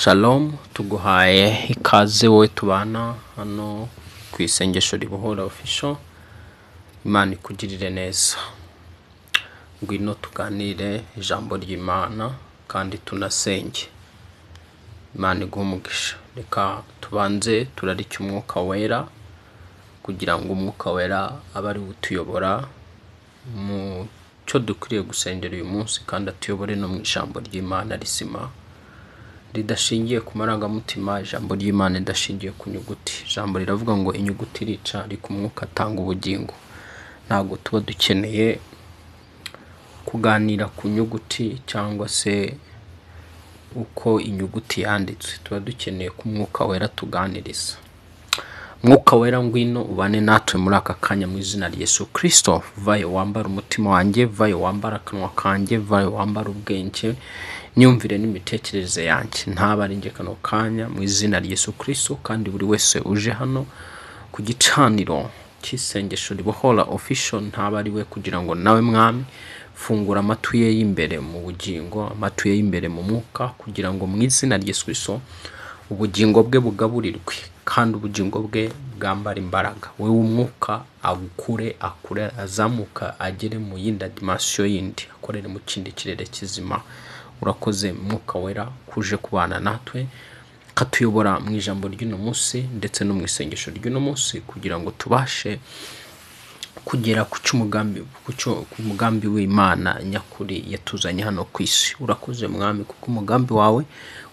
Shalom, tuguhaye ikaze wowe tubana hano ku isengesho ribohora official. Imana ikugirire neza. Ngwino tuganire ijambo ry'Imana kandi tunasenge. Imana iguhe umugisha. Reka tubanze turarike umwuka wera kugira ngo umwuka wera abe ari utuyobora mu cyo dukwiriye gusengera uyu munsi, kandi atuyobore no mu ijambo ry'Imana risima ridashingiye ku marangamutima. Ijambo ry'Imana ridashingiye ku nyuguti. Ijambo riravuga ngo inyuguti irica ariko umwuka atanga ubugingo. Ntabwo tuba dukeneye kuganira ku nyuguti cyangwa se uko inyuguti yanditswe, tuba dukeneye ku mwuka wera tuganiriza. Mwuka wera ngwino ubane natwe muri aka kanya mu izina rya Yesu Kristo. Vayo wambara umutima wanjye, vayo wambara akanwa kanjye, vayo wambara ubwenge, nyumvire n'imitekerereze yanjye. Ntaba ari nge kano kanya mu izina rya Yesu Kristo. Kandi buri wese uje hano ku gicaniro cy'isengesho ribohora official, ntaba ari we, kugira ngo nawe mwami fungura amatwi ye y'imbere mu bugingo, amatwi ye y'imbere mu mwuka, kugira ngo mu izina rya Yesu Kristo ubugingo bwe bugaburirwe kandi ubugingo bwe bwambara imbaraga. Wewe umwuka agukure, azamuka agere mu yindi dimension yindi, akorere mu kindi kirere kizima. Urakoze mwuka wera kuje kubana natwe, katuyobora mu ijambo ry'uno munsi ndetse no mu isengesho ry'uno munsi, kugira ngo tubashe kugera ku mugambi w'Imana nyakuri yatuzanye hano ku isi. Urakoze mwami kuko umugambi wawe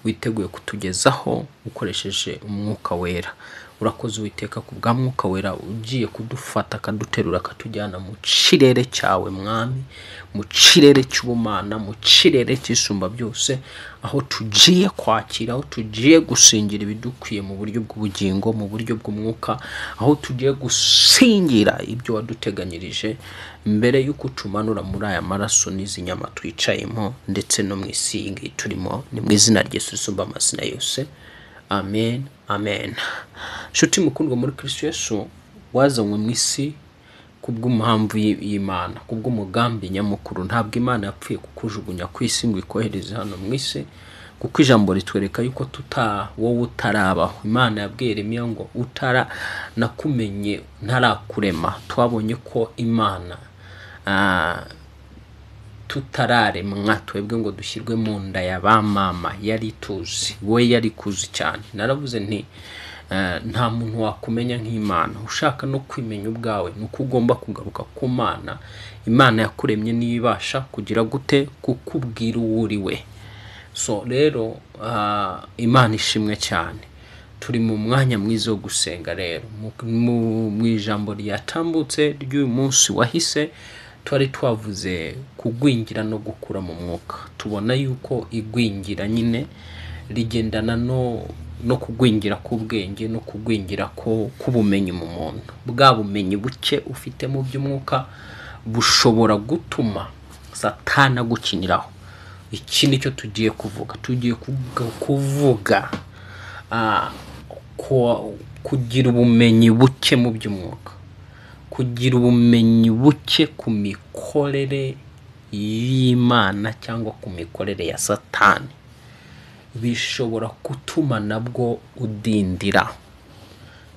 witeguye kutugezaho ukoresheje umwuka wera. Urakoze Uwiteka ku bwa mwuka wera ugiye kudufata akaduterura akatujyana mu kirere cyawe mwami, mu kirere cy'ubumana, mu kirere cy'isumba byose, aho tugiye kwakira, aho tugiye gusingira ibidukwiye mu buryo bw'ubugingo, mu buryo bw'umwuka, aho tugiye gusingira ibyo waduteganyirije mbere y'uko tumanura muri aya maraso n'izi nyama twicayemo ndetse no mu isi iyi turimo. Ni mu izina rya Yesu usumba amazina yose. Amen, amen. Nshuti mukundwa muri Kristo Yesu, wazanywe mu isi kubw'umuhamvu y'Imana, kubw'umugambi nyamukuru. Ntabwo Imana yapfuye kukujugunya ku isi ngo ikohereze hano mu isi, kuko ijambo ritwereka yuko wowe utarabaho. Imana yabwiye Yeremiya ngo nakumenye ntarakurema. Twabonye ko Imana tutararemwa twebwe ngo dushyirwe mu nda ya ba mama yari tuzi, we yari kuzi cyane. Naravuze nti nta muntu wakumenya nk'Imana. Ushaka no kwimenya ubwawe nuko ugomba kugaruka ku Mana. Imana yakuremye nibasha kugira gute kukubwira uwo uri we. So rero Imana ishimwe cyane. Turi mu mwanya mwiza wo gusenga. Rero mu ijambo ryatambutse ry'uyu munsi wahise, twari twavuze kugwingira no gukura mu mwuka. Tubona yuko igwingira nyine rigendana no kugwingira k'ubwenge no kugwingira k'ubumenyi mu muntu. Bwa bumenyi buke ufite mu by'umwuka bushobora gutuma Satana gukiniraho. Iki nicyo tugiye kuvuga. Tugiye kuvuga kugira ubumenyi buke mu by'umwuka, kugira ubumenyi buke ku mikorere y'Imana cyangwa ku mikorere ya Satani bishobora gutuma nabwo udindira.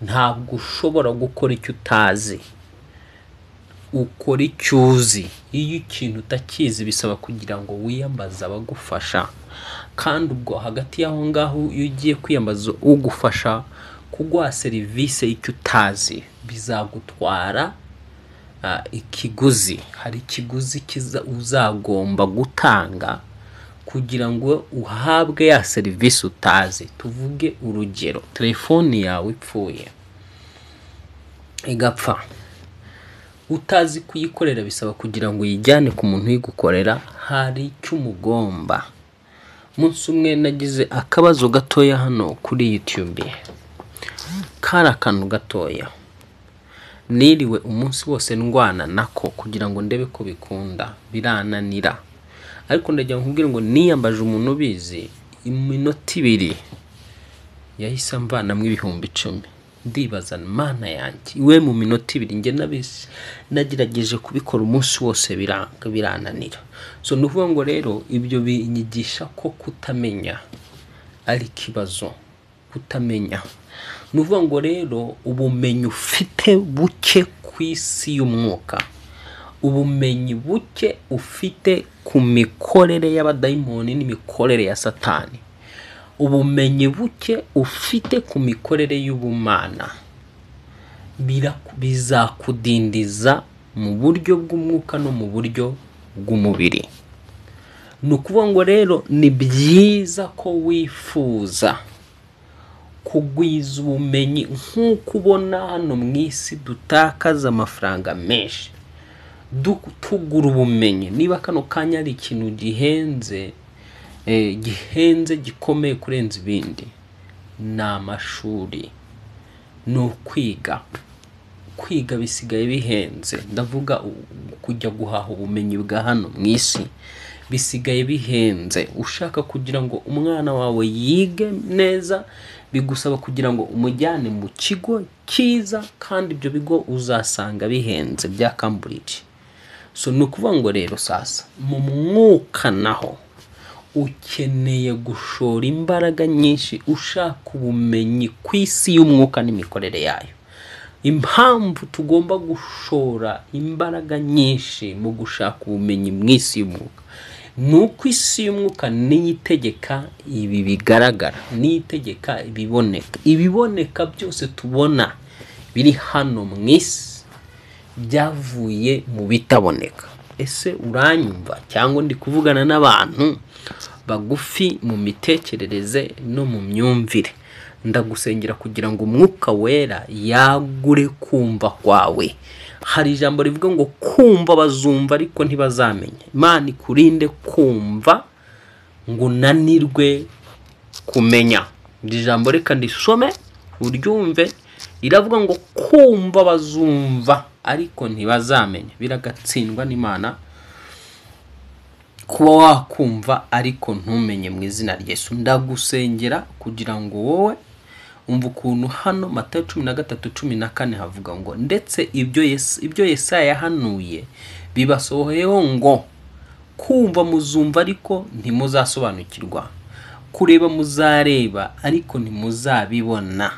Ntabwo ushobora gukora icyo utazi, ukora icyo uzi. Iyo ikintu utakizi bisaba kugira ngo wiyambaze abagufasha, kandi ubwo hagati y'aho ngaho iyo ugiye kwiyambaza ugufasha kuguha serivisi y'icyo utazi, bizagutwara ikiguzi. Hari ikiguzi uzagomba gutanga kugira ngo uhabwe ya serivisi utazi. Tuvuge urugero, telefoni yawe ipfuye igapfa, utazi kuyikorera, bisaba kugira ngo uyijyane ku muntu uyigukorera. Hari icyo umugomba. Umunsi umwe nagize akabazo gatoya hano kuri YouTube. Kari akantu gatoya, niriwe umunsi wose ndwana nako kugira ngo ndebe ko bikunda, birananira. Ariko ndajya nkubwira ngo niyambaje umuntu ubizi, iminota 2 yahise amvanamo 10,000. Ndibaza Mana yanjye, iwe mu minota 2 nge nagerageje kubikora umunsi wose birananira. So nuvuga ngo rero ibyo binyigisha ko kutamenya ari ikibazo kutamenya. Nuvuga ngo rero ubumenyi ufite buke ku isi y'umwuka, ubumenyi buke ufite ku mikorere y'abadayimoni n'imikorere ya Satani, ubumenyi buke ufite ku mikorere y'ubumana bizakudindiza mu buryo bw'umwuka no mu buryo bw'umubiri. Ni ukuvuga ngo rero ni byiza ko wifuza kugwiza ubumenyi nk'uko ubona hano mu isi dutakaza amafaranga menshi tugura ubumenyi. Niba kano kanya ari ikintu gihenze gikomeye kurenza ibindi, ni amashuri, ni ukwiga. Kwiga bisigaye bihenze. Ndavuga kujya guhaha ubumenyi bwa hano mu isi bisigaye bihenze. Ushaka kugira ngo umwana wawe yige neza, bigusaba kugira ngo umujyane mu kigo cyiza, kandi ibyo bigo uzasanga bihenze bya Cambridge. So ni ukuvuga ngo rero sasa mu mwuka naho ukeneye gushora imbaraga nyinshi ushaka ubumenyi ku isi y'umwuka n'imikorere yayo. Impamvu tugomba gushora imbaraga nyinshi mu gushaka ubumenyi mu isi y'umwuka, nuko isi y'umwuka niyitegeka ibi bigaragara, niyitegeka ibiboneka. Ibiboneka byose tubona biri hano mu isi byavuye mu bitaboneka. Ese uranyumva cyangwa ndi kuvugana n'abantu bagufi mu mitekerereze no mu myumvire? Ndagusengera kugira ngo umwuka wera yagure kumva kwawe. Hari ijambo rivuga ngo kumva bazumva ariko ntibazamenya. Imana ikurinde kumva ngo unanirwe kumenya. Iri jambo reka ndisome uryumve. Iravuga ngo kumva bazumva ariko ntibazamenya. Biragatsindwa n'Imana kuba wakumva ariko ntumenye mu izina rya Yesu. Ndagusengera kugira ngo wowe umva ukuntu hano Matayo 13:14 havuga ngo ndetse ibyo Yesaya yahanuye bibasohoyeho ngo kumva muzumva ariko ntimuzasobanukirwa, kureba muzareba ariko ntimuzabibona,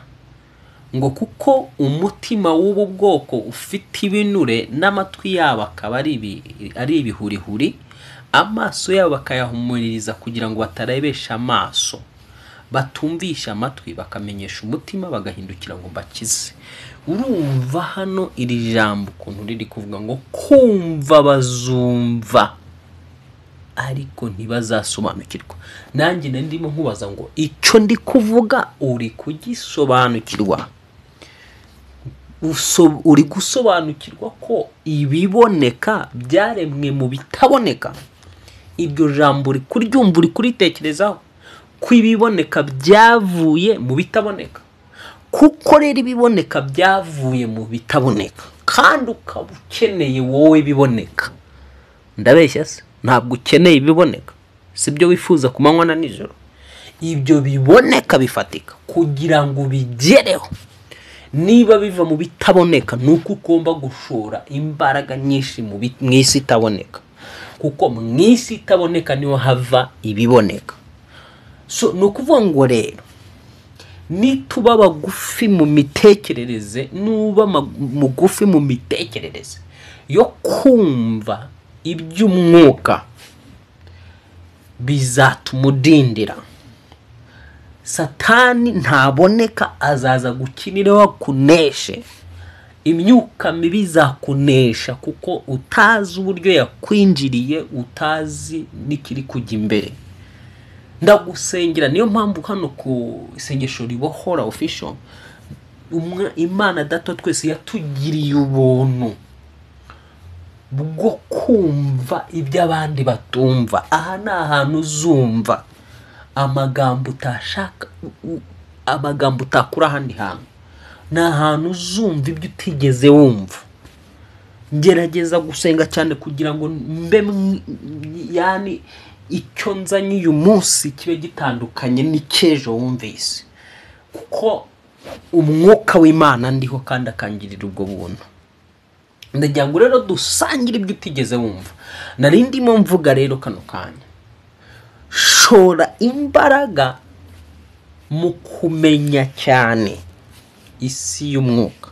ngo kuko umutima w'ubu bwoko ufite ibinure n'amatwi yabo akaba ari ibihurihuri, amaso yabo bakayahumuririza kugira ngo batarebesha amaso, batumvisha amatwi, bakamenyesha umutima, bagahindukira ngo bakize. Urumva hano iri jambo ukuntu riri kuvuga ngo kumva bazumva ariko ntibazasobanukirwa. Nanjye ndimo nkubaza ngo icyo ndi kuvuga uri kugisobanukirwa? Uri gusobanukirwa ko ibiboneka byaremwe mu bitaboneka? Iryo jambo uri kuryumva, uri kuritekerezaho ko ibiboneka byavuye mu bitaboneka? Kuko rero ibiboneka byavuye mu bitaboneka kandi ukaba ukeneye wowe biboneka. Ndabeshya se? Ntabwo ukeneye ibiboneka, sibyo wifuza ku manywa na nijoro. Ibyo biboneka bifatika kugira ngo bigereho. Niba biva mu bitaboneka, nuko ugomba gushora imbaraga nyinshi mu isi itaboneka, kuko mu isi itaboneka niho hava ibiboneka. So nukuvuga ngo rero nituba bagufi mu mitekerereze, nuba mugufi mu mitekerereze yo kumva iby'umwuka, bizatumudindira. Satani ntaboneka, azaza gukinira wakuneshe. Imyuka mibi izakunesha kuko utazi uburyo yakwinjiriye, utazi n'ikiri kujya imbere. Ndagusengera, niyo mpamvu hano ku isengesho ribohora official, Imana Data twese yatugiriye ubuntu bwo kumva ibyo abandi batumva. Aha ni ahantu uzumva amagambo utashaka, amagambo utakura ahandi hantu. Ni ahantu uzumva ibyo utigeze wumva. Ngerageza gusenga cyane kugira ngo mbe yani icyo nzanye uyu munsi kibe gitandukanye n'icyejo wumvise, kuko umwuka w'Imana ndiho kandi akangirira ubwo buntu. Ndagira ngo rero dusangire ibyo utigeze wumva. Narindimo mvuga rero kano kanya, shora imbaraga mu kumenya cyane isi y'umwuka,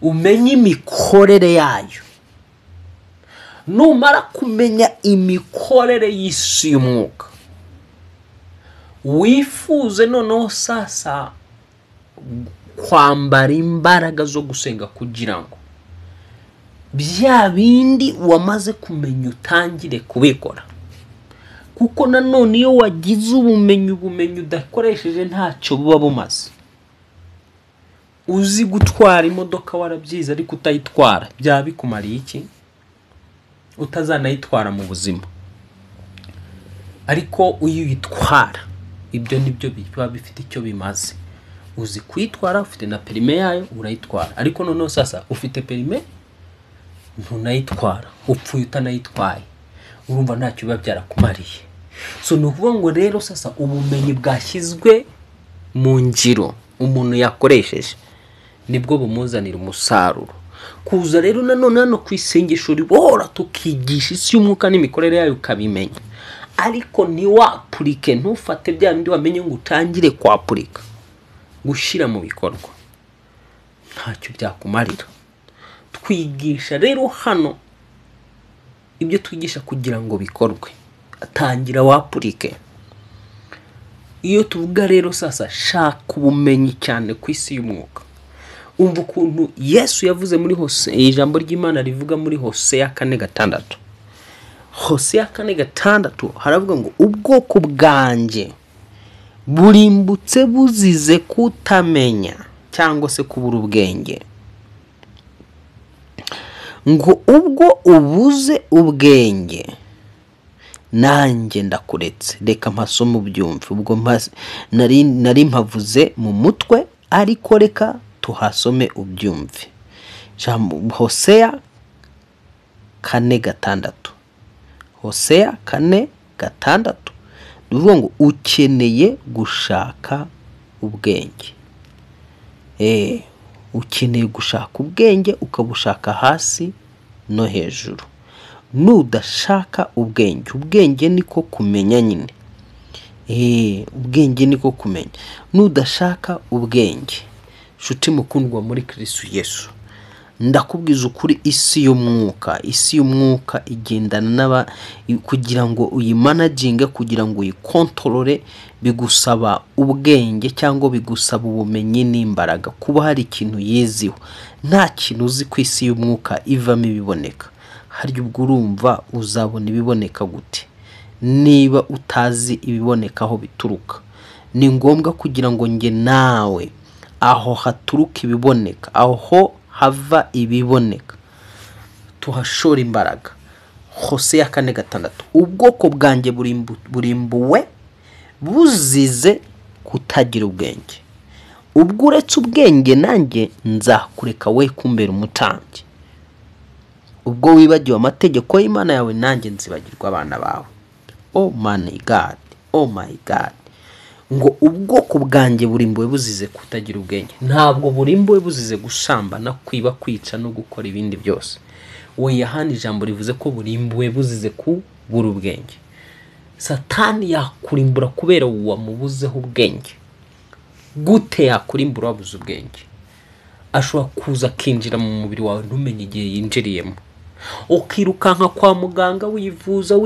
umenye imikorere yayo. Numara kumenya imikorere y'isi y'umwuka, wifuze noneho sasa kwambara imbaraga zo gusenga kugira ngo bya bindi wamaze kumenya utangire kubikora. Kuko nanone iyo wagize ubumenyi udakoresheje ntacyo buba bumaze. Uzi gutwara imodoka warabyize ariko utayitwara, byaba bikumariye iki? Utazanayitwara mu buzima. Ariko iyo uyitwara, ibyo nibyo biba bifite icyo bimaze. Uzi kwitwara, ufite na perime yayo, urayitwara. Ariko noneho sasa ufite perime ntunayitwara, upfuye utanayitwaye, urumva ntacyo biba byarakumariye. So ni ukuvuga ngo rero sasa ubumenyi bwashyizwe mu ngiro umuntu yakoresheje nibwo bumuzanira umusaruro. Kuza rero nanone hano ku isengesho ribora tukigisha isi y'umwuka n'imikorere yayo ukabimenya, ariko ntiwapurike, ntufate bya bindi wamenye ngo utangire kwapurika gushyira mu bikorwa, ntacyo byakumarira. Twigisha rero hano ibyo twigisha kugira ngo bikorwe, atangira wapurike. Iyo tuvuga rero sasa shaka ubumenyi cyane ku isi y'umwuka, umva ukuntu Yesu yavuze muri Hosea, ijambo ry'Imana rivuga muri Hosea 4:6. Hosea 4:6 haravuga ngo ubwoko bwanjye burimbutse buzize kutamenya cyangwa se kubura ubwenge, ngo ubwo ubuze ubwenge nanjye ndakuretse, reka mpasomo ubyumve. Ubwo nari mpavuze mu mutwe, ariko reka tuhasome ubyumve. Hosea 4:6. Hosea 4:6 bivuga ngo ukeneye gushaka ubwenge. Ukeneye gushaka ubwenge, ukabushaka hasi no hejuru. Nudashaka ubwenge niko kumenya nyine. Ubwenge niko kumenya. Nudashaka ubwenge, nshuti mukundwa muri Kristo Yesu, ndakubwiza ukuri, isi y'umwuka igendana kugira ngo uyimanaginge, kugira ngo uyikontorore, bigusaba ubwenge cyangwa bigusaba ubumenyi n'imbaraga. Kuba hari ikintu yiziho, nta kintu uzi ku isi y'umwuka ivamo ibiboneka. Hari ubwo urumva uzabona ibiboneka gute niba utazi ibiboneka aho bituruka? Ni ngombwa kugira ngo nge nawe aho haturuka ibiboneka, aho hava ibiboneka, tuhashora imbaraga. Hosea 4:6 ubwoko bwanjye burimbuwe buzize kutagira ubwenge. Ubwo uretse ubwenge nanjye nzakureka we kumbera umutambyi. Ubwo wibagiwe amategeko y'Imana yawe, nanjye nzibagirwa abana bawe. Oh my God. Ngo ubwoko bwanjye burimbuwe buzize kutagira ubwenge. Ntabwo burimbuwe buzize gusambana, kwiba, kwica no gukora ibindi byose. We hano ijambo rivuze ko burimbuwe buzize kubura ubwenge. Satani yakurimbura kubera wamubuzeho ubwenge. Gute yakurimbura wabuze ubwenge? Ashobora kuza akinjira mu mubiri wawe ntumenye igihe yinjiriyemo. Ukirukanka kwa muganga wivuza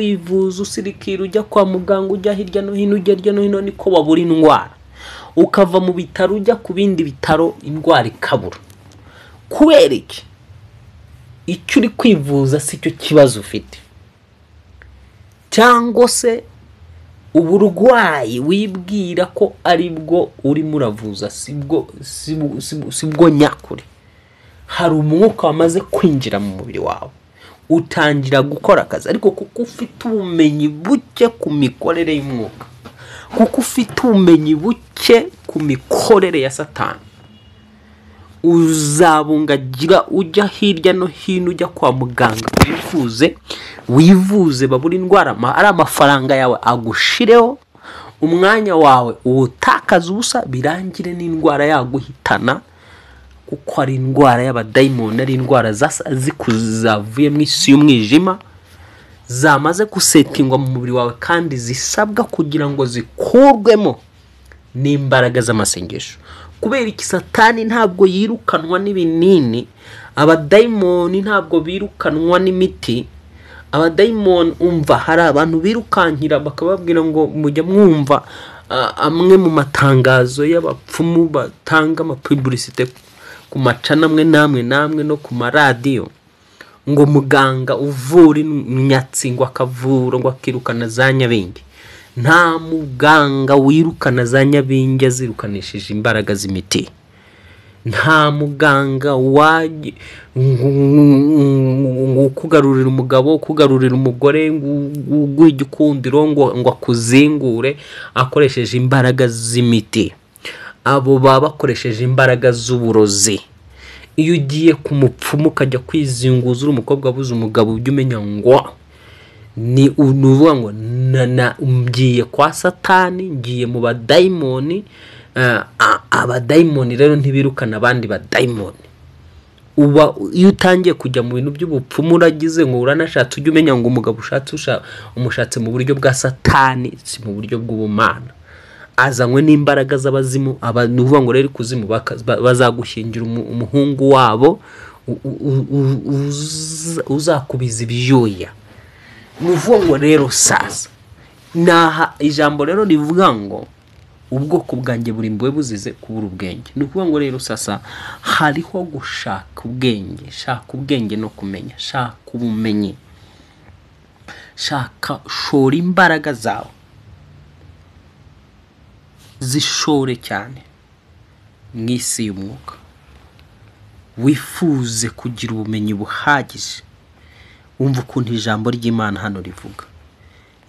usirikira, ujya kwa muganga, ujya hirya no hino, niko babura indwara. Ukava mu bitaro ujya ku bindi bitaro, indwara ikabura. Kubera iki? Icyo uri kwivuza si cyo kibazo ufite, cyangwa se uburwayi wibwira ko ari bwo urimo uravuza sibwo nyakuri. Hari umwuka wamaze kwinjira mu mubiri wawe, utangira gukora akazi. Ariko kuko ufite ubumenyi buke ku mikorere y'umwuka, kuko ufite ubumenyi buke ku mikorere ya Satani, uzabungagira ujya hirya no hino, ujya kwa muganga wivuze babura indwara, ari amafaranga yawe agushireho, umwanya wawe uwutakaza ubusa, birangire n'indwara yaguhitana. Kuko ari indwara y'abadayimoni, ari indwara zikuzavuye mu isi y'umwijima, zamaze gusetingwa mu mubiri wawe kandi zisabwa kugira ngo zikurwemo n'imbaraga z'amasengesho. Kubera iki Satani ntabwo yirukanwa n'ibinini, abadayimoni ntabwo birukanwa n'imiti. Abadayimoni umva hari abantu birukankira bakababwira ngo mujya mwumva amwe mu matangazo y'abapfumu batanga amapublicité ku macana amwe namwe no ku maradiyo, ngo muganga uvura imyatsi ngo akavura ngo akirukana za nyabingi. Nta muganga wirukana za nyabingi azirukanishije imbaraga z'imiti. Nta muganga kugarurira umugabo, kugarurira umugore, gw'igikundiro ngo akuzingure akoresheje imbaraga z'imiti. Abo baba bakoresheje imbaraga z'uburozi. Iyo ugiye ku mupfumu ukajya kwizinguza uri umukobwa abuze umugabo, ujye umenya ngo ni uvuga ngo ngiye kwa Satani, ngiye mu badayimoni. Abadayimoni rero ntibirukana abandi badayimoni. Iyo utangiye kujya mu bintu by'ubupfumu uragize ngo uranashatse, ujye umenya ngo umugabo umushatse mu buryo bwa Satani, si mu buryo bw'ubumana. Azanywe n'imbaraga z'abazimu. Nuvuga ngo rero kuzimu bazagushyingira umuhungu wabo uzakubiza ibyuya. Nuvuga ngo rero sasa naha ijambo rero rivuga ngo ubwoko bwanjye buri mbuwe buzize kubura ubwenge. Nuvuga ngo rero sasa hariho gushaka ubwenge, shaka ubwenge no kumenya, shaka ubumenyi, shaka shora imbaraga zawe zishore cyane mu isi y'umwuka. Wifuze kugira ubumenyi buhagije. Umva ukuntu ijambo ry'Imana hano rivuga.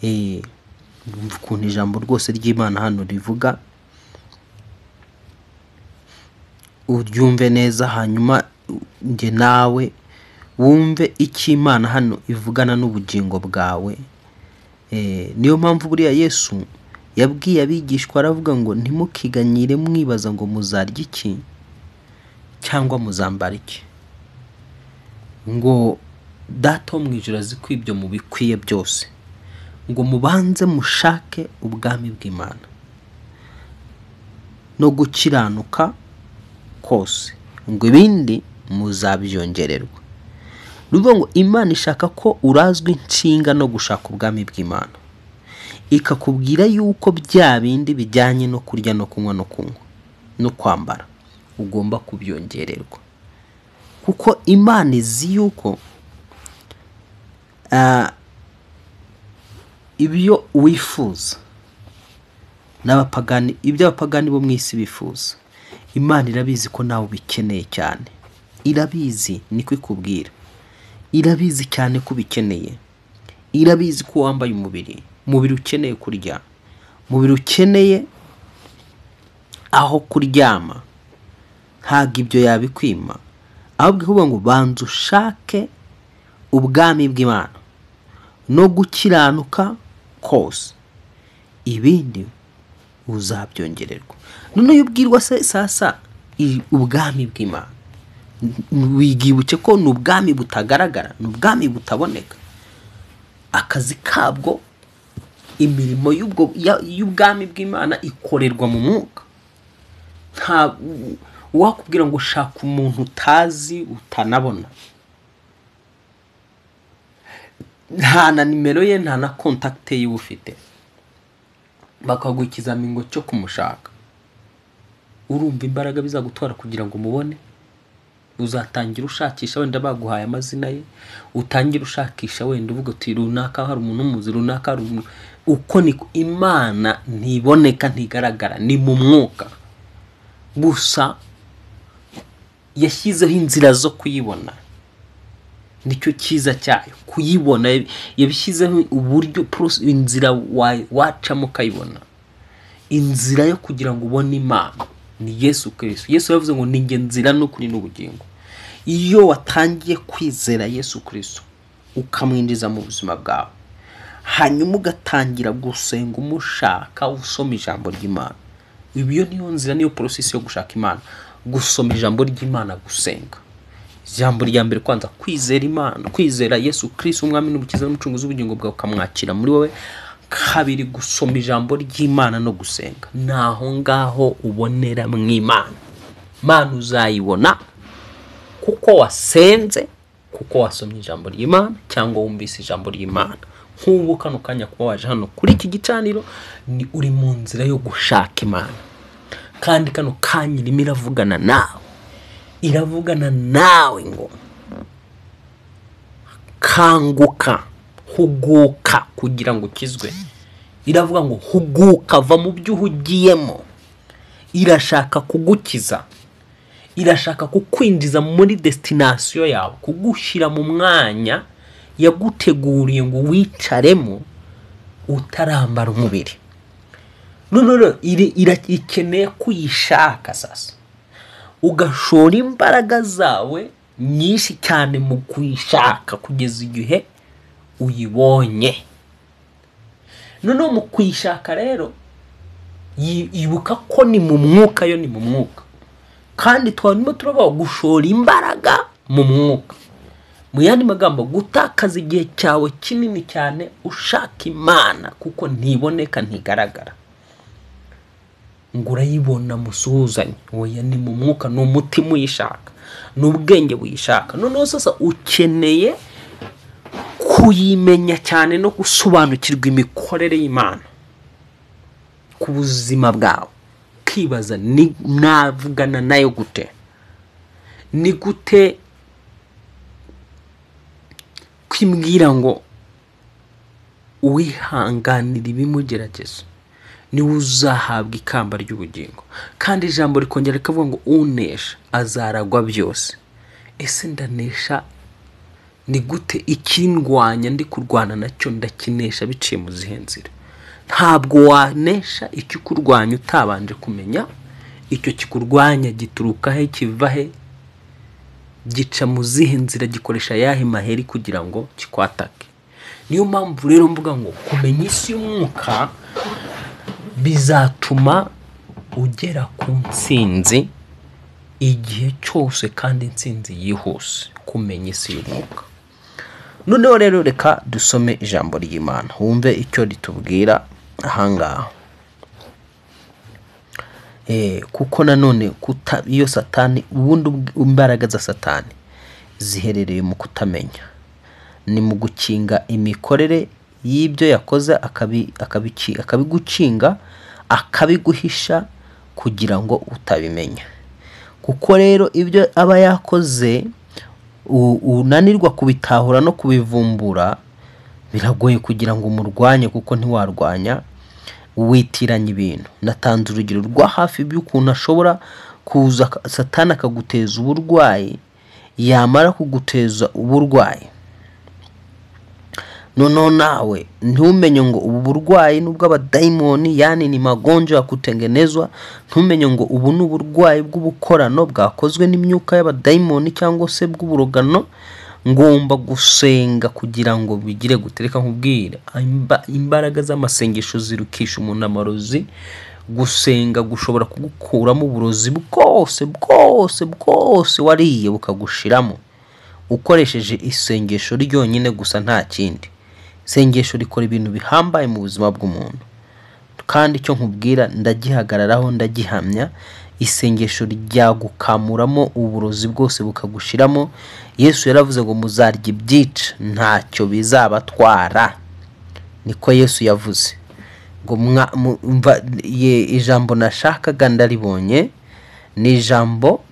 Umva ukuntu ijambo rwose ry'Imana hano rivuga. Uryumve neza, hanyuma nge nawe wumve icyo Imana hano ivugana n'ubugingo bwawe. Niyo mpamvu buriya Yesu yabwiye abigishwa aravuga ngo ntimukiganyire mwibaza ngo muzarya iki cyangwa muzambara iki, ngo Data wo mu ijuru azi ko ibyo mubikwiye byose, ngo mubanze mushake ubwami bw'Imana no gukiranuka kose, ngo ibindi muzabyongererwa. Nuvuga ngo Imana ishaka ko urazwa inshinga no gushaka ubwami bw'Imana, ikakubwira yuko bya bindi bijyanye no kurya no kunywa no kwambara ugomba kubyongererwa, kuko Imana izi yuko ibyo wifuza n'abapagani, ibyo abapagani bo mu isi bifuza, Imana irabizi ko nawe ubikeneye cyane. Irabizi, niko ikubwira. Irabizi cyane ko ubikeneye. Irabizi ko wambaye umubiri ukeneye kurya, umubiri ukeneye aho kuryama. Ntabwo ibyo yabikwima, ahubwo kuvuga ngo banza ushake ubwami bw'Imana no gukiranuka kose, ibindi uzabyongererwa. None iyo ubwirwa sasa ubwami bw'Imana, wigibuke ko ni ubwami butagaragara, ni ubwami butaboneka. Akazi kabwo, imirimo y'ubwami bw'Imana ikorerwa mu mwuka. Nta wakubwira ngo ushaka umuntu utazi utanabona, nta na nimero ye, nta na contact ye ufite, bakaguha ikizamini cyo kumushaka. Urumva imbaraga bizagutwara kugira ngo mubone? Uzatangira ushakisha, wenda baguhaye amazina ye, utangira ushakisha, wenda uvuga uti runaka hari umuntu umuzi, runaka hari umuntu. Uko ni Imana ntiboneka, ntigaragara, ni mu mwuka gusa. Yashyizeho inzira zo kuyibona, nicyo cyiza cyayo, kuyibona. Yabishyizeho uburyo, inzira wacamo ukayibona. Inzira yo kugira ngo ubone Imana ni Yesu Kristo. Yesu yavuze ngo ni nge nzira n'ukuri n'ubugingo. Iyo watangiye kwizera Yesu Kristo ukamwinjiza mu buzima bwawe, hanyuma ugatangira gusenga umushaka, usoma ijambo ry'Imana, ibyo niyo nzira, niyo process yo gushaka Imana. Gusoma ijambo ry'Imana, gusenga. Ijambo rya mbere kwanza kwizera Imana, kwizera Yesu Kristo umwami n'umukiza n'umucunguzi w'ubugingo bwawe, ukamwakira muri wowe, kabiri gusoma ijambo ry'Imana no gusenga. Naho ngaho ubonera mw'Imana. Imana uzayibona kuko wasenze, kuko wasomye ijambo ry'Imana cyangwa wumvise ijambo ry'Imana. Nk'ubu kano kanya kuba waje hano kuri iki gicaniro ni uri mu nzira yo gushaka Imana, kandi kano kanya irimo iravugana nawe, iravugana nawe ngo kanguka, huguka kugira ngo ukizwe. Iravuga ngo huguka, va mu byo uhugiyemo. Irashaka kugukiza, irashaka kukwinjiza muri destination yawe, kugushyira mu mwanya yaguteguriye ngo wicaremo utarambara umubiri. None ikeneye kuyishaka sasa, ugashora imbaraga zawe nyinshi cyane mu kuyishaka kugeza igihe uyibonye. None mu kuyishaka rero yibuka ko ni mu mwuka, yo ni mu mwuka, kandi twarimo turabaho gushora imbaraga mu mwuka. Mu yandi magambo, gutakaza igihe cyawe kinini cyane ushaka Imana kuko ntiboneka, ntigaragara. Ngo urayibona musuhuzanye. Oya, ni mu mwuka, ni umutima uyishaka, ni ubwenge buyishaka. Noneho sasa ukeneye kuyimenya cyane no gusobanukirwa imikorere y'Imana ku buzima bwawe. Kibaza ni navugana nayo gute, ni gute kwimbwira ngo wihanganira ibimugerageza, ni uzahabwa ikamba ry'ubugingo. Kandi ijambo rikongera rikavuga ngo unesha azaragwa byose. Ese ndanesha ni gute? Ikindwanya ndi kurwana nacyo ndakinesha biciye mu zihe nzira? Ntabwo wanesha icyo kurwanya utabanje kumenya icyo kikurwanya gituruka he, kiva he, gica mu zihe nzira, gikoresha yahe maheri kugira ngo kikwatake. Niyo mpamvu rero mvuga ngo kumenya isi y'umwuka bizatuma ugera ku ntsinzi igihe cyose, kandi intsinzi yihuse. Kumenya isi y'umwuka. Noneho rero reka dusome ijambo ry'Imana wumve icyo ritubwira ahangaha. Kuko nanone iyo Satani, ubundi imbaraga za Satani ziherereye mu kutamenya, ni mu gukinga imikorere y'ibyo yakoze, akabigukinga, akabiguhisha kugira ngo utabimenya. Kuko rero ibyo aba yakoze unanirwa kubitahura no kubivumbura, biragoye kugira ngo umurwanye, kuko ntiwarwanya witiranya ibintu. Natanze urugero rwa hafi by'ukuntu ashobora kuza Satani akaguteza uburwayi, yamara kuguteza uburwayi noneho nawe ntumenye ngo ubu burwayi nubwo abadayimoni, yani ni magonjwa ya kutengenezwa, ntumenye ngo ubu ni uburwayi bw'ubukorano bwakozwe n'imyuka y'abadayimoni cyangwa se bw'uburogano. Ngomba gusenga kugira ngo bigire gutereka nkubwire. Imbaraga z'amasengesho zirukisha umuntu amarozi. Gusenga gushobora kugukuramo uburozi bwose wariye bukagushiramo, ukoresheje isengesho ryonyine gusa, nta kindi. Isengesho rikora ibintu bihambaye mu buzima bw'umuntu, kandi icyo nkubwira ndagihagararaho, ndagihamya. Isengesho ryagukamuramo uburozi bwose bukagushiramo. Yesu yaravuze ngo muzarya ibyica ntacyo bizabatwara. Niko Yesu yavuze. Ngo ijambo nashakaga ndaribonye, ni ijambo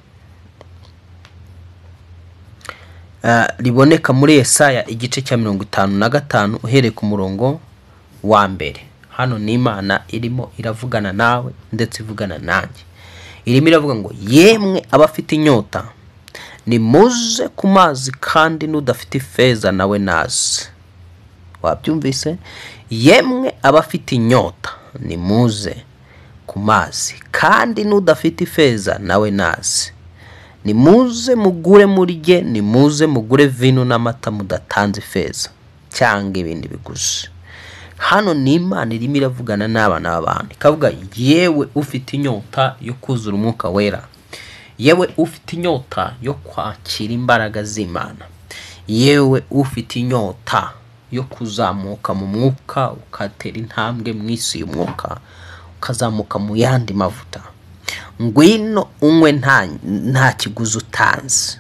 riboneka muri Yesaya igice cya 55 uhereye ku murongo wa mbere. Hano ni Imana irimo iravugana nawe ndetse ivugana nanjye. Irimo iravuga ngo yemwe abafite inyota nimuze ku mazi, kandi n'udafite ifeza nawe naze. Wabyumvise? Yemwe abafite inyota nimuze ku mazi, kandi n'udafite ifeza nawe naze. Nimuze mugure murye, nimuze mugure vino n'amata mudatanze ifeza cyangwa ibindi biguzi. Hano ni Imana irimo iravugana n'abana b'abantu, ikavuga yewe ufite inyota yo kuzura umwuka wera, yewe ufite inyota yo kwakira imbaraga z'Imana, yewe ufite inyota yo kuzamuka mu mwuka ukatera intambwe mu isi y'umwuka ukazamuka mu yandi mavuta. Ngwino unywe nta kiguzi utanze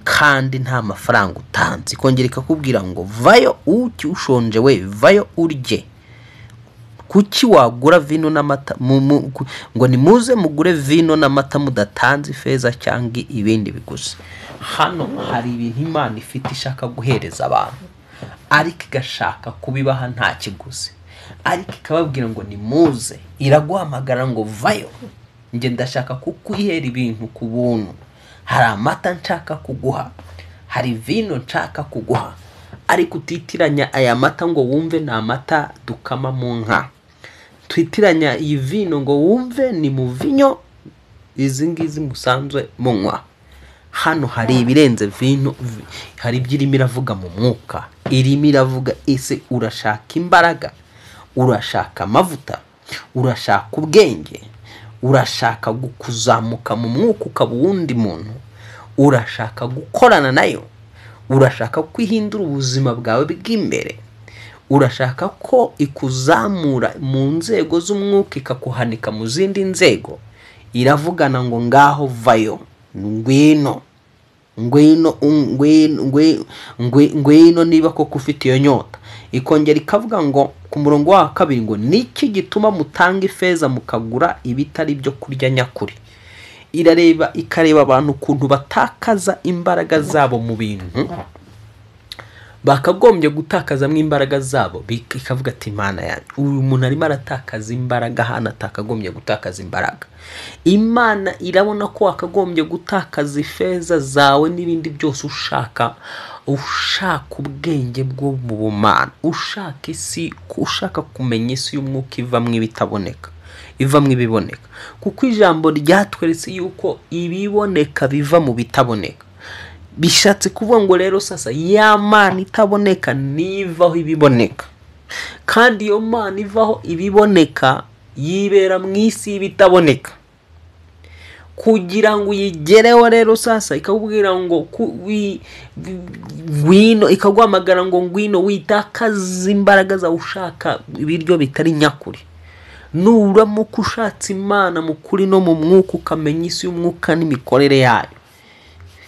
kandi nta mafaranga utanze. Ikongera ikakubwira ngo vayo ushonje we vayo urye. Kuki wagura vino n'amata ngo nimuze mugure vino n'amata mudatanze ifeza cyangwa ibindi biguzi? Hano hari ibintu Imana ifite ishaka guhereza abantu, ariko igashaka kubibaha nta kiguzi, ariko ikababwira ngo nimuze. Iraguhamagara ngo vayo, nge ndashaka kukwihera ibintu ku buntu. Hari amata nshaka kuguha, hari vino nshaka kuguha, ariko utitiranya aya mata ngo wumve ni amata dukama mu nka, twitiranya iyi vino ngo wumve ni mu vinyo izi ngizi musanzwe munywa. Hano hari ibirenze vino, hari ibyirimo iravuga mu mwuka. Irimo iravuga ese urashaka imbaraga, urashaka amavuta, urashaka ubwenge, urashaka kuzamuka mu mwuka ukaba uwundi muntu, urashaka gukorana nayo, urashaka kwihindura ubuzima bwawe bw'imbere, urashaka ko ikuzamura mu nzego z'umwuka ikakuhanika mu zindi nzego. Iravugana ngo ngaho vayo, ngwino niba koko ufite iyo nyota. Ikongera ikavuga ngo ku murongo wa 2 ngo niki gituma mutanga ifeza mukagura ibitari byo kurya nyakuri. Ikareba abantu ukuntu batakaza imbaraga zabo mu bintu bakagombye gutakaza mu imbaraga zabo. Ikavuga ati Imana yanjye, uyu muntu arimo aratakaza imbaraga hano atakagombye gutakaza imbaraga. Imana irabona ko wakagombye gutakaza ifeza zawe n'ibindi byose ushaka ubwenge bwo mu bumana, ushaka isi, ushaka kumenya isi y'umwuka ivamwe ibitaboneka, ivamwe ibiboneka. Kuko ijambo ryatweretse yuko ibiboneka biva mu bitaboneka. Bishatse kuvuga ngo rero sasa ya Mana itaboneka nivaho ibiboneka, kandi iyo Mana ivaho ibiboneka yibera mu isi y'ibitaboneka. Kugira ngo uyigereho rero sasa ikakubwira ngo ngwino, ikaguhamagara ngo ngwino witakaza imbaraga zawe ushaka ibiryo bitari nyakuri. Nuramuka ushatse Imana mu kuri no mu mwuka ukamenya isi y'umwuka n'imikorere yayo,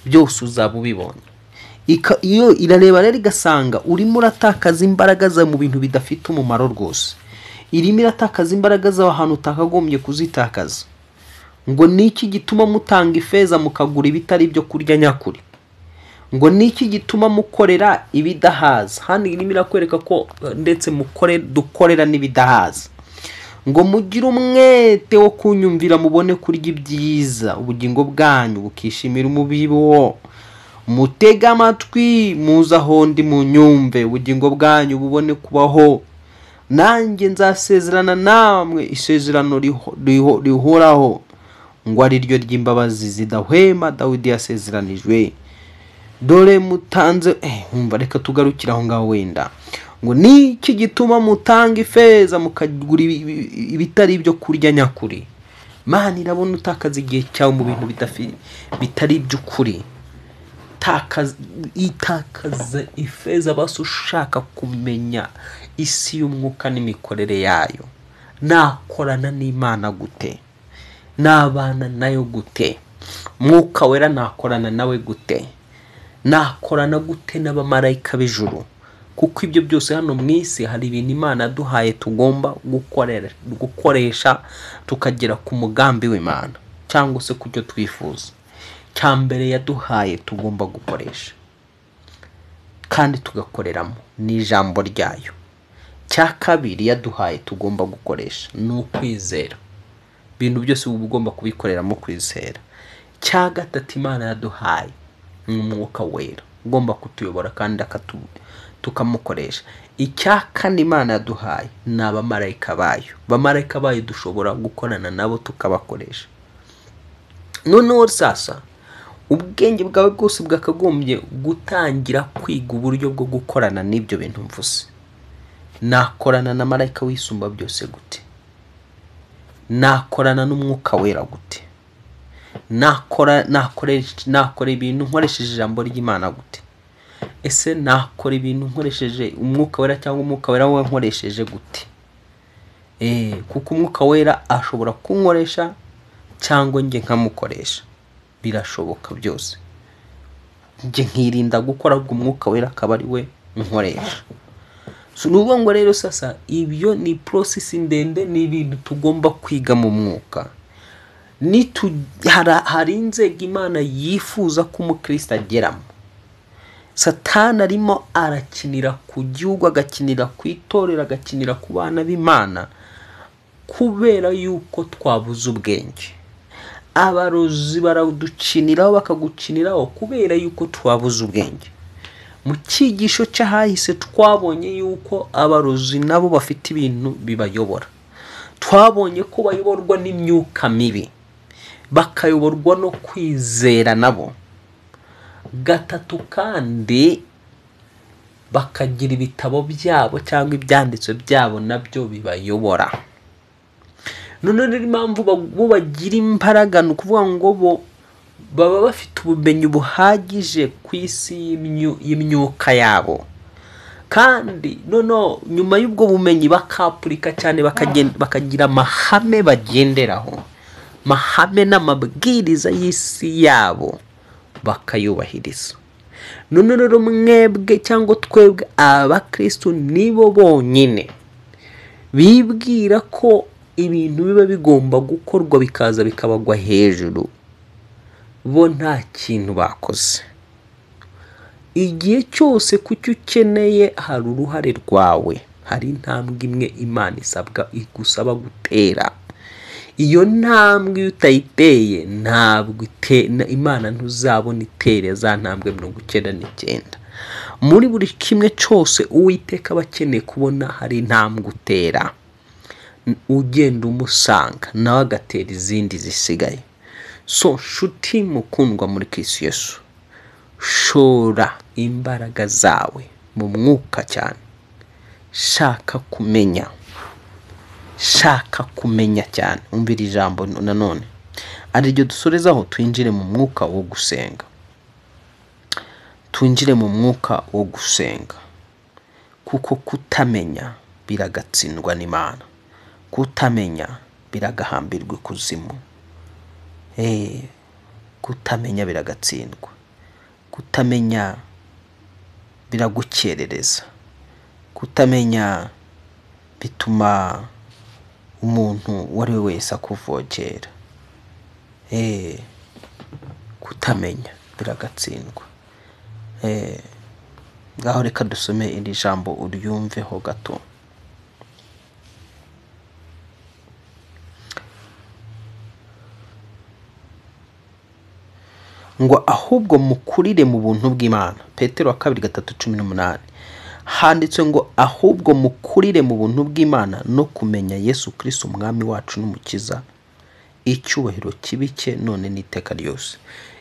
byose uzaba ubibonye. Iyo irareba rero igasanga urimo uratakaza imbaraga zawe mu bintu bidafite umumaro rwose. Irimo iratakaza imbaraga zawe ahantu utakagombye kuzitakaza. Ngo niki gituma mutanga ifeza mukagura ibitari byo kurya nyakuri? Ngo niki gituma mukorera ibidahaza? Hano irimo irakwereka ko ndetse dukorera n'ibidahaza. Ngo mugire umwete wo kunyumvira mubone kurya ibyiza, ubugingo bwanyu bukishimira umubibo. Mutega amatwi muza hondi munyumve, ubugingo bwanyu bubone kubaho. Nanjye nzasezerana namwe isezerano rihoraho, ngo ari ryo ry'imbabazi zidahwema Dawidi yasezeranijwe. Dore mutanze umva, reka tugarukira aho ngaho wenda. Ngo niki gituma mutanga ifeza mukagura ibitari byo kurya nyakuri? Mana irabona utakaza igihe cyawe mu bintu bitari by'ukuri. Itakaza ifeza basi ushaka kumenya isi y'umwuka n'imikorere yayo. Nakorana n'Imana gute? Nabana nayo gute? Mwuka wera nakorana nawe gute? Nakorana gute n'abamarayika b'ijuru? Kuko ibyo byose hano mu isi hari ibintu Imana yaduhaye tugomba gukoresha tukagera ku mugambi w'Imana, cyangwa se ku cyo twifuza. Cyambere yaduhaye tugomba gukoresha kandi tugakoreramo ni ijambo ryayo. Cya kabiri yaduhaye tugomba gukoresha ni ukwizera. Ibintu byose uba ugomba kubikoreramo kwizera. Cya gatatu Imana yaduhaye ni umwuka wera ugomba kutuyobora kandi tukamukoresha. Icya kane Imana yaduhaye ni abamarayika bayo. Abamarayika bayo dushobora gukorana nabo tukabakoresha. Noneho sasa ubwenge bwawe bwose bwakagombye gutangira kwiga uburyo bwo gukorana n'ibyo bintu mvuze. Nakorana na marayika wisumba byose gute? Nakorana n'umwuka wera gute? Nakora ibintu nkoresheje ijambo ry'Imana gute? ese nakora ibintu nkoresheje umwuka wera cyangwa umwuka wera we nkoresheje gute? Kuko umwuka wera ashobora kunkoresha cyangwa njye nkamukoresha, birashoboka byose. Njye nkirinda gukora ubwo umwuka wera akaba ari we nkoresha. So nuvuga ngo rero sasa ibyo ni process ndende, ni ibintu tugomba kwiga mu mwuka. Hari inzego Imana yifuza ko umukristo ageramo. Satani arimo arakinira ku gihugu, agakinira ku itorero, agakinira ku bana b'Imana kubera yuko twabuze ubwenge. Abarozi baraduciniraho bakaguciniraho kubera yuko twabuze ubwenge. Mu cyigisho cyahise twabonye yuko abarozi nabo bafite ibintu bibayobora. Twabonye ko bayoborwa n'imyuka mibi, bakayoborwa no kwizera nabo. Gatatu kandi bakagira ibitabo byabo cyangwa ibyanditswe byabo nabyo bibayobora. None rero impamvu bo bagira imbaraga ni ukuvuga ngo bo baba bafite ubumenyi buhagije ku isi y'imyuka yabo, kandi nyuma y'ubwo bumenyi bakapurika cyane, bakagira amahame bagenderaho, mahame n'amabwiriza y'isi yabo bakayubahiriza. None rero mwebwe cyangwa twebwe abakristo nibo bonyine bibwira ko ibintu biba bigomba gukorwa bikaza bikabagwa hejuru, bo nta kintu bakoze. Igihe cyose kucyo ukeneye hari uruhare rwawe, hari intambwe imwe Imana igusaba gutera. Iyo ntambwe utayiteye ntabwo Imana ntuzabona itere za ntambwe 99. Muri buri kimwe cyose Uwiteka abakeneye kubona hari intambwe utera, ugenda umusanga nawe agatera izindi zisigaye. So nshuti mukundwa muri Kristo Yesu, shora imbaraga zawe mu mwuka cyane. Shaka kumenya cyane. Umvira ijambo nanone ari ryo dusorezaho, twinjire mu mwuka wo gusenga. Kuko kutamenya biragatsindwa n'Imana, kutamenya biragahambirwa ikuzimu. Kutamenya biragatsindwa, kutamenya biragukerereza, kutamenya bituma umuntu wari wese akuvogera. Kutamenya biragatsindwa. Ngaho reka dusome iri jambo uryumveho gato. Ngo ahubwo mukurire mu buntu bw'Imana. Petero 2:3-18 handitse ngo ahubwo mukurire mu buntu bw'Imana no kumenya Yesu Kristo umwami wacu n'umukiza, icyubahiro kibike none n'iteka ryose.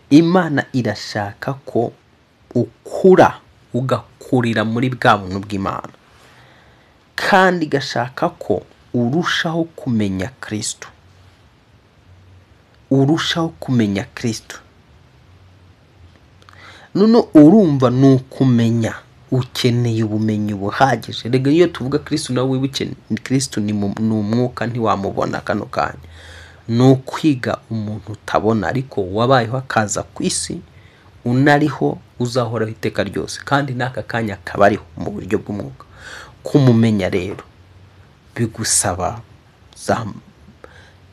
Imana irashaka ko ukura, ugakurira muri bwa buntu bw'Imana, kandi igashaka ko urushaho kumenya Kristo. None urumva nukumenya, ukeneye ubumenyi buhagije. Rega iyo tuvuga Kristo nawe wibuke Kristo ni umwuka, ntiwamubona kano kanya. No kwiga umuntu utabona ariko wabayeho akaza ku isi, unariho uzahoraho iteka ryose, kandi n'aka kanya kabariho mu buryo bw'umwuka. Kumumenya rero bigusaba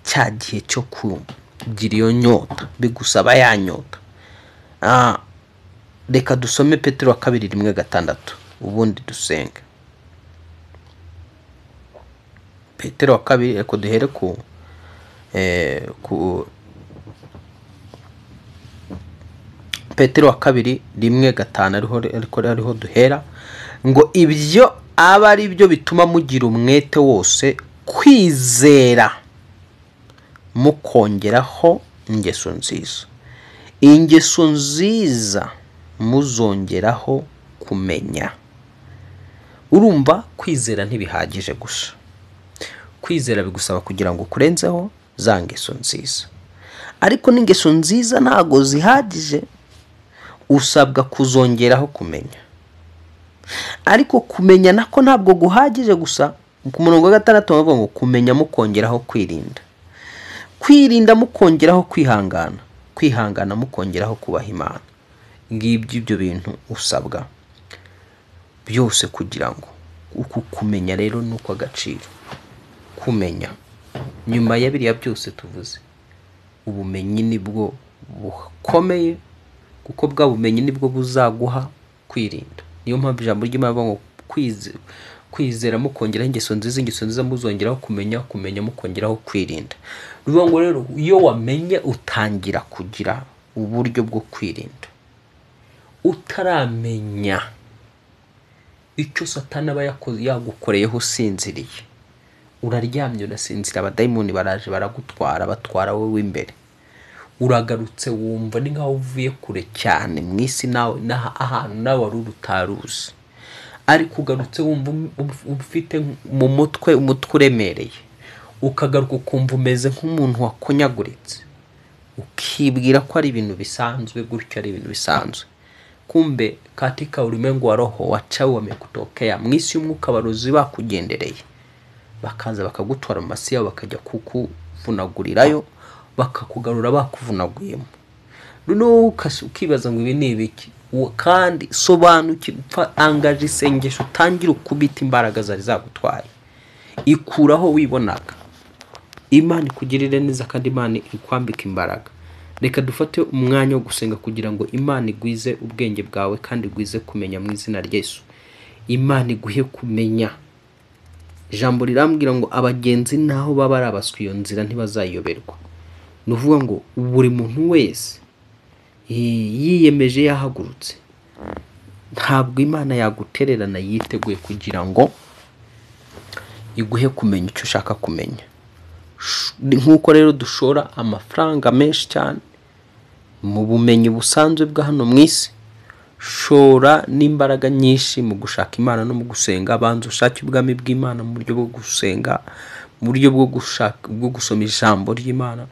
cya gihe cyo kugira iyo nyota, bigusaba ya nyota. Reka dusome Petero 2:1-6 ubundi dusenge. Petero 2, reka duhere ku Petero 2:1-5 ariho duhera. Ngo ibyo aba ari byo bituma mugira umwete wose kwizera, mukongeraho ingeso nziza. Ingeso nziza muzongeraho kumenya. Urumva kwizera ntibihagije gusa. Kwizera bigusaba kugira ngo kurenzeho za ngeso nziza. Ariko n'ingeso nziza ntago zihagije, usabwa kuzongeraho kumenya. ariko kumenya nako ntabwo guhagije gusa. Ku murongo wa 6 bavuga ngo kumenya mukongeraho kwirinda, kwirinda mukongeraho kwihangana, kwihangana mukongeraho kubaha Imana. Ngibyo ibyo bintu usabwa byose kugira ngo uku kumenya rero nuko agaciro. Kumenya nyuma ya biriya byose tuvuze, ubumenyi nibwo bukomeye, kuko bwa bumenyi nibwo buzaguha kwirinda. Niyo mpamvu ijambo ry'Imana ngo kwizera mukongeraho ingeso nziza, ingeso nziza muzongeraho kumenya, kumenya mukongeraho kwirinda. Bivuga ngo rero iyo wamenye utangira kugira uburyo bwo kwirinda. Utaramenya icyo Satani aba yagukoreyeho usinziriye, uraryamye urasinzira, abadayimoni baraje baragutwara, batwara wowe imbere, uragarutse wumva ni nkaho uvuye kure cyane mu isi nawe ahantu nawe wari utaruzi, ariko ugarutse wumva ufite mu mutwe uremereye, ukagaruka ukumva umeze nk'umuntu wakonyaguritse, ukibwira ko ari ibintu bisanzwe, gutyo ari ibintu bisanzwe. Kumbe katika ulimwengu wa roho wachawi wamekutokea, mu isi y'umwuka abarozi bakugendereye, bakaza bakagutwara mu masi yabo, bakajya kukuvunagurirayo, bakakugarura bakuvunaguyemo. Noneho ukibaza ngo ibi ni ibiki? Kandi sobanukirwa, angaje isengesho, utangira ukubita imbaraga zari zagutwaye, ikuraho wibonaga. Imana ikugirire neza kandi Imana ikwambika imbaraga. Reka dufate umwanya wo gusenga kugira ngo Imana igwize ubwenge bwawe kandi igwize kumenya mu izina rya Yesu. Imana iguhe kumenya. Ijambo rirambwira ngo abagenzi naho baba arabaswe iyo nzira ntibazayoberwa. Nuvuga ngo buri muntu wese yiyemeje yahagurutse, ntabwo Imana yagutererana, yiteguye kugira ngo iguhe kumenya icyo ushaka kumenya. Nkuko rero dushora amafaranga menshi cyane mu bumenyi busanzwe bwa hano mu isi, shora n'imbaraga nyinshi mu gushaka Imana no mu gusenga. Banza ushake ubwami bw'Imana mu buryo bwo gusenga, mu buryo bwo gusoma ijambo ry'Imana.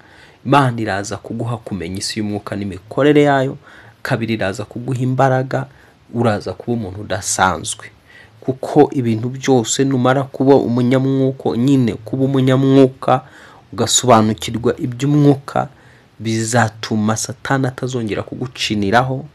Imana iraza kuguha kumenya isi y'umwuka n'imikorere yayo. Kabiri, iraza kuguha imbaraga, uraza kuba umuntu udasanzwe, kuko ibintu byose numara kuba umunyamwuka, nyine kuba umunyamwuka ugasobanukirwa iby'umwuka, bizatuma Satani atazongera kuguciniraho,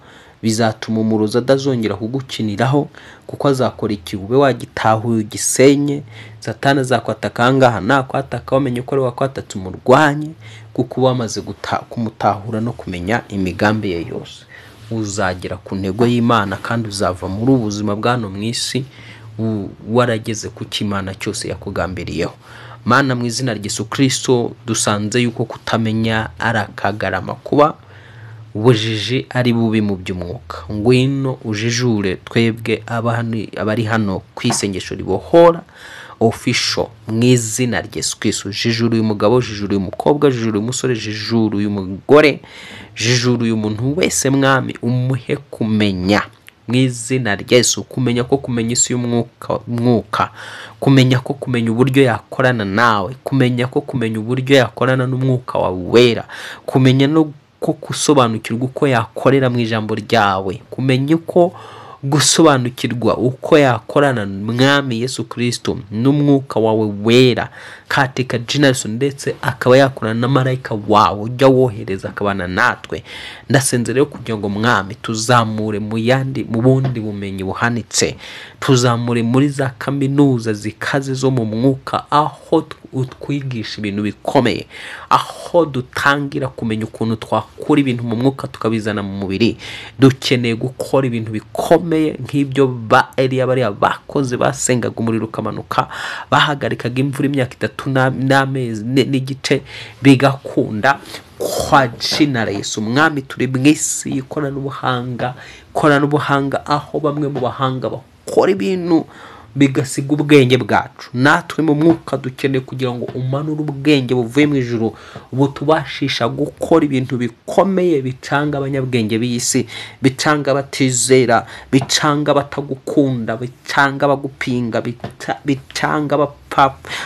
bizatuma umurozi atazongera kuguciniraho, kuko azakora ikibe wagitahuye ugisenye. Satani azakwataka ahangaha, nakwataka wamenye ko ari wakwatatse umurwanye, kuko wamaze kumutahura no kumenya imigambi ye yose. Uzagera ku ntego y'Imana kandi uzava muri ubuzima bwano mu isi warageze ku cy'Imana cyose yakugambiriyeho. Mana, mu izina rya Yesu Kristo, dusanze yuko kutamenya ari akagarama, kuba ubujiji ari bubi mu by'umwuka. Ngwino ujijure twebwe abari hano ku isengesho ribohora official, mu izina rya Yesu Kristo. Jijuru uyu mugabo, jijuru uyu mukobwa, jijuru uyu musore, jijuru uyu mugore, jijuru uyu muntu wese Mwami, umuhe kumenya mu izina rya Yesu. Kumenya ko kumenya isi y'umwuka, kumenya ko kumenya uburyo yakorana nawe, kumenya ko kumenya uburyo yakorana n'umwuka wawe wera, kumenya no ko gusobanukirwa uko yakorera mu ijambo ryawe, kumenya ko gusobanukirwa uko yakorana Mwami Yesu Kristo n'umwuka wawe wera katika Generation, ndetse akaba yakorana na marayika wawe ujya wohereza akabana natwe. Ndasenze rero kugira ngo Mwami tuzamure mu bundi bumenyi buhanitse, tuzamure muri za kaminuza zikaze zo mu mwuka, aho utwigisha ibintu bikomeye, aho dutangira kumenya ukuntu twakura ibintu mu mwuka tukabizana mu mubiri. Dukeneye gukora ibintu bikomeye nk'ibyo ba Eliya bariya bakoze, basengaga umuriro ukamanuka, bahagarikaga imvura imyaka 3 n'amezi n'igice bigakunda. Kwa jina la Yesu Mwami, turi mwisi ikoranabuhanga, aho bamwe mu bahanga bakora ibintu bigasiga ubwenge bwacu. Natwe mu mwuka dukeneye kugira ngo umanure ubwenge buvuye mu ijuru, butubashisha gukora ibintu bikomeye bicanga abanyabwenge b'isi, bicanga batizera, bicanga batagukunda, bicanga bagupinga, bicanga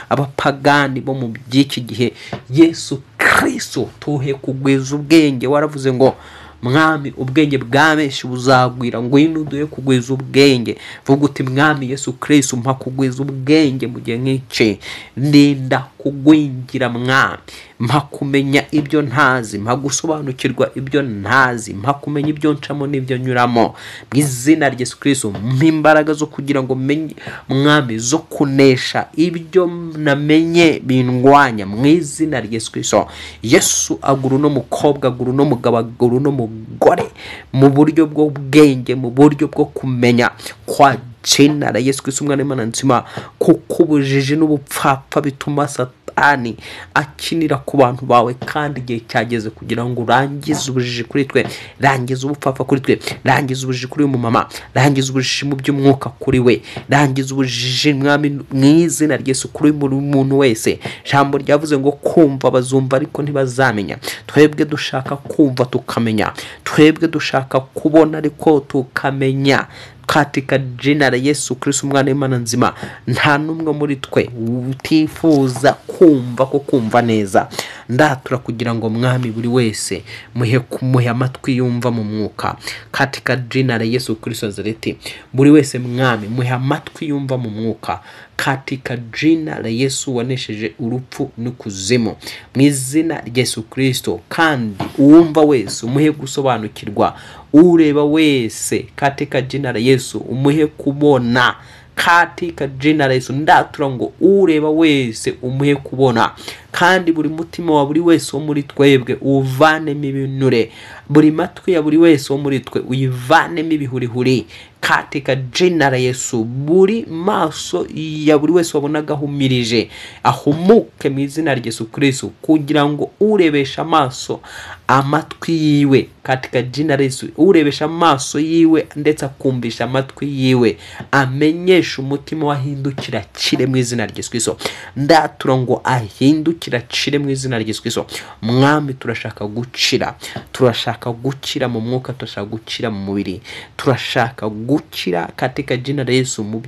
abapagani bo mu by'iki gihe. Yesu Kristo tuhe kugwiza ubwenge. Waravuze ngo mwami ubwenge bwa benshi buzagwira, ngwino uduhe kugwiza ubwenge. Vuga uti mwami Yesu Kristo mpa kugwiza ubwenge mu gihe nk'iki, ndinda kugwingira mwami, mpa kumenya ibyo ntazi, mpa gusobanukirwa ibyo ntazi, mpa kumenya ibyo ncamo n'ibyo nyuramo mu izina rya Yesu Kristo. Mpa imbaraga zo kugira ngo menye mwami, zo kunesha ibyo namenye bindwanya mu izina rya Yesu Kristo. Yesu agura uno mukobwa, agura uno mugabo, agura uno mugore mu buryo bw'ubwenge, mu buryo bwo kumenya kwa jina la Yesu Kristo umwana w'Imana nzima, kuko ubujiji n'ubupfapfa bituma Satani akinira ku bantu bawe, kandi igihe cyageze kugira ngo urangize ubujiji kuri twe, rangiza ubupfapfa kuri twe, rangiza ubujiji kuri uyu mumama, rangiza ubujiji mu by'umwuka kuri we, rangiza ubujiji mwami mu izina rya Yesu kuri buri muntu wese. Jambo ryavuze ngo kumva bazumva ariko ntibazamenya. Twebwe dushaka kumva tukamenya, twebwe dushaka kubona ariko tukamenya, katika jina la Yesu Kristo umwana w'Imana nzima. Nta numwe muri twe utifuza kumva ko kumva neza. Ndatura kugira ngo mwami buri wese muhe amatwi yumva mu mwuka, katika jina la Yesu Kristo Nazareti. Buri wese mwami muhe amatwi yumva mu mwuka, katika jina la Yesu wanesheje urupfu n'ikuzimu, mu izina rya Yesu Kristo. Kandi uwumva wese umuhe gusobanukirwa, ureba wese katika jina la Yesu umuhe kubona, katika jina la Yesu. Ndatura ngo ureba wese umuhe kubona, kandi buri mutima wa buri wese wo muri twebwe uvanemo ibinure, buri matwi ya buri wese wo muri twe uyivanemo ibihurihuri, katika jina la Yesu. Buri maso ya buri wese wabonaga humirije ahumuke mu izina rya Yesu Kristo, kugira ngo urebesha amaso amatwi yiwe, katika jina la Yesu. Urebesha amaso yiwe ndetse akumvisha amatwi yiwe, amenyesha umutima wahindukira kire mu izina rya Yesu Kristo. Ndatura ngo ahindukira kire mu izina rya Yesu Kristo. Mwami turashaka gukira, turashaka gukira mu mwuka, turashaka gukira mu mubiri, turashaka gukira katika jina la Yesu mu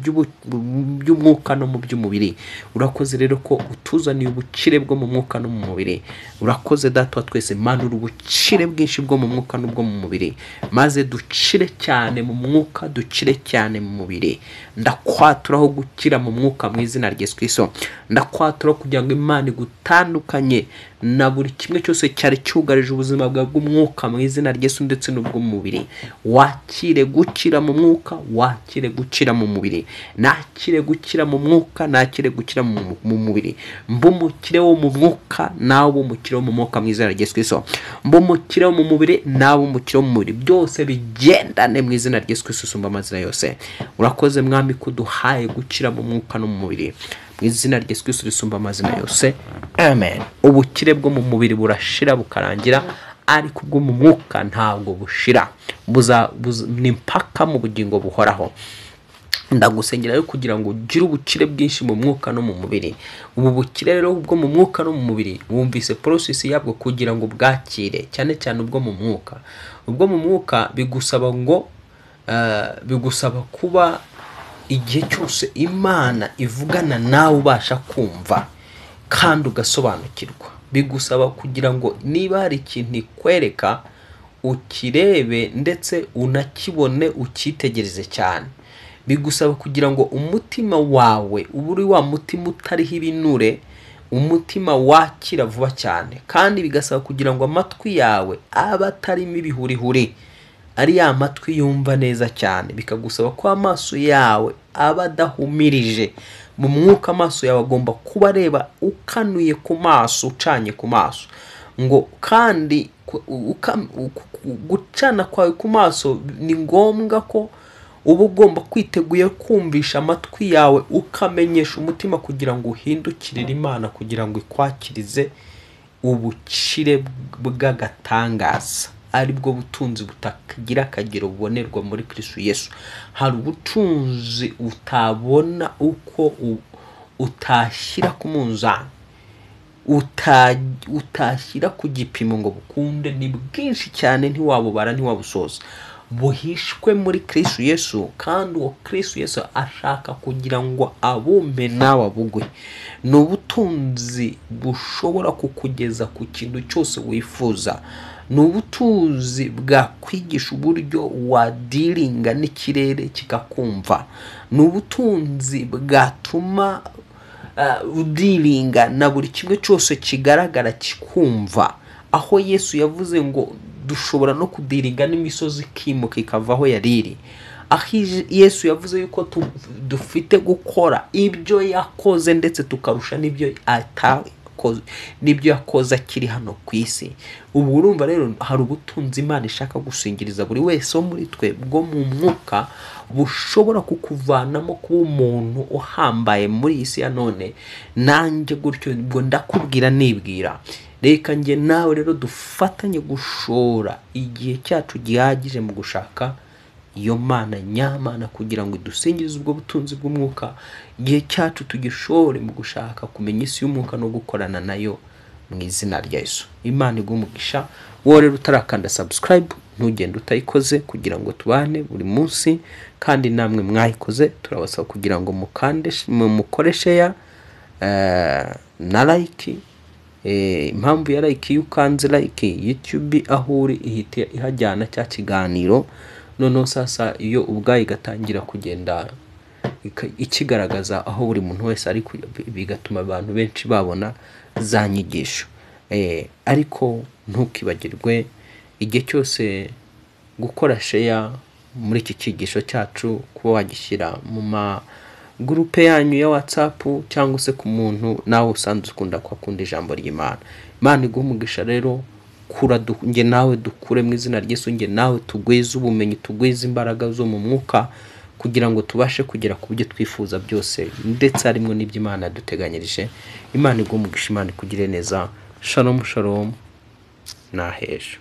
by'umwuka no mu by'umubiri. Urakoze rero ko utuzaniye ubukire bwo mu mwuka no mu mubiri. Urakoze Data wa twese, manura ubukire bwinshi bwo mu mwuka n'ubwo mu mubiri, maze ducire cyane mu mwuka, ducire cyane mu mubiri. Ndakwaturaho gukira mu mwuka mu izina rya Yesu Kristo. Ndakwaturaho kugira ngo Imana igutandukanye na buri kimwe cyose cyari cyugarije ubuzima bwawe bw'umwuka mu izina rya Yesu, ndetse n'ubwo mu mubiri. Wakire gukira mu mwuka, wakire gukira mu mubiri. Nakire gukira mu mwuka, nakire gukira mu mubiri. Mbumukire wo mu mwuka, nawe umukire wo mu mwuka mu izina rya Yesu Kristo. Mbumukire wo mu mubiri, nawe umukire wo mu mubiri. Byose bigendane mu izina rya Yesu Kristo usumba amazina yose. Urakoze mwami kuduhaye gukira mu mwuka no mu mubiri, mu izina rya Yesu Kristo risumba amazina yose. Amen. Ubukire bwo mu mubiri burashira bukarangira, ariko bwo mu mwuka ntabwo bushira, ni mpaka mu bugingo buhoraho. Ndagusengera rero kugira ngo ugire ubukire bwinshi mu mwuka no mu mubiri. Ubu bukire rero ubwo mu mwuka no mu mubiri wumvise process yabwo kugira ngo bwakire, cyane cyane ubwo mu mwuka. Ubwo mu mwuka bigusaba ngo bigusaba kuba igihe cyose Imana ivugana nawe ubasha kumva kandi ugasobanukirwa. Bigusaba kugira ngo niba hari ikintu ikwereka ukirebe ndetse unakibone, ukitegereze cyane. Bigusaba kugira ngo umutima wawe uburi wa mutima utariho ibinure, umutima wakira vuba cyane. Kandi bigasaba kugira ngo amatwi yawe aba atarimo ibihurihuri, ari ya matwi yumva neza cyane. Bikagusaba ko amaso yawe aba adahumirije mu mwuka. Amaso yawe agomba kuba areba ukanuye ku maso, ucanye ku maso. Ngo kandi gucana kwawe ku maso ni ngombwa ko uba ugomba kwiteguye kumvisha amatwi yawe, ukamenyesha umutima kugira ngo uhindukirire Imana, kugira ngo ikwakirize ubukire bw'agatangaza, ari bwo butunzi butagira akagero bubonerwa muri Kristo Yesu. Hari ubutunzi utabona uko utashyira ku munzani, utashyira ku gipimo ngo bukunde. Ni bwinshi cyane, ntiwabubara ntiwabusoza. buhishwe muri Kristo Yesu, kandi uwo Kristo Yesu ashaka kugira ngo abumbe nawe abugwe. Ni ubutunzi bushobora kukugeza ku kintu cyose wifuza. Ni ubutunzi bwakwigisha uburyo wadiringa n'ikirere kikakumva. Ni ubutunzi bwatuma udiringa na buri kimwe cyose kigaragara kikumva. Aho Yesu yavuze ngo dushobora no kudiringa n'imisozi ikimuka ikava aho yariri. Aho Yesu yavuze yuko dufite gukora ibyo yakoze ndetse tukarusha n'ibyo yakoze akiri hano ku isi. Ubu urumva rero hari ubutunzi Imana ishaka gusingiriza buri wese wo muri twe bwo mu mwuka, bushobora kukuvanamo kuba umuntu uhambaye muri iyi si ya none. Nanjye gutyo ubwo ndakubwira nibwira, reka njye nawe rero dufatanye gushora igihe cyacu gihagije mu gushaka iyo Mana nyamana kugira ngo idusingirize ubwo butunzi bw'umwuka. Igihe cyacu tugishore mu gushaka kumenya isi y'umwuka no gukorana nayo mu izina rya Yesu. Imana igumugisha. Wowe rero utarakanda subscribe ntugende utayikoze kugira ngo tubane buri munsi, kandi namwe mwayikoze turabasaba kugira ngo mukoreshe ya na like. Impamvu ya like, iyo ukanze like YouTube aho uri ihita ihajyana cya kiganiro, noneho sasa iyo ubwayo igatangira kugenda ikigaragaza aho buri muntu wese ari, bigatuma abantu benshi babona za nyigisho. Ariko ntukibagirwe igihe cyose gukora share muri iki cyigisho cyacu, kuba wagishyira mu groupe yanyu ya WhatsApp cyangwa se ku muntu nawe usanzwe ukunda kwakunda ijambo ry'Imana. Imana igumugisha rero, nge nawe dukure mu izina ry'Yesu, nge nawe tugwize ubumenyi, tugwize imbaraga zo mu mwuka kugira ngo tubashe kugera ku byo twifuza byose, ndetse harimo n'ibyo Imana yaduteganyirije. Imana igumugisha, Imana ikugire neza. Shalom shalom na hejo.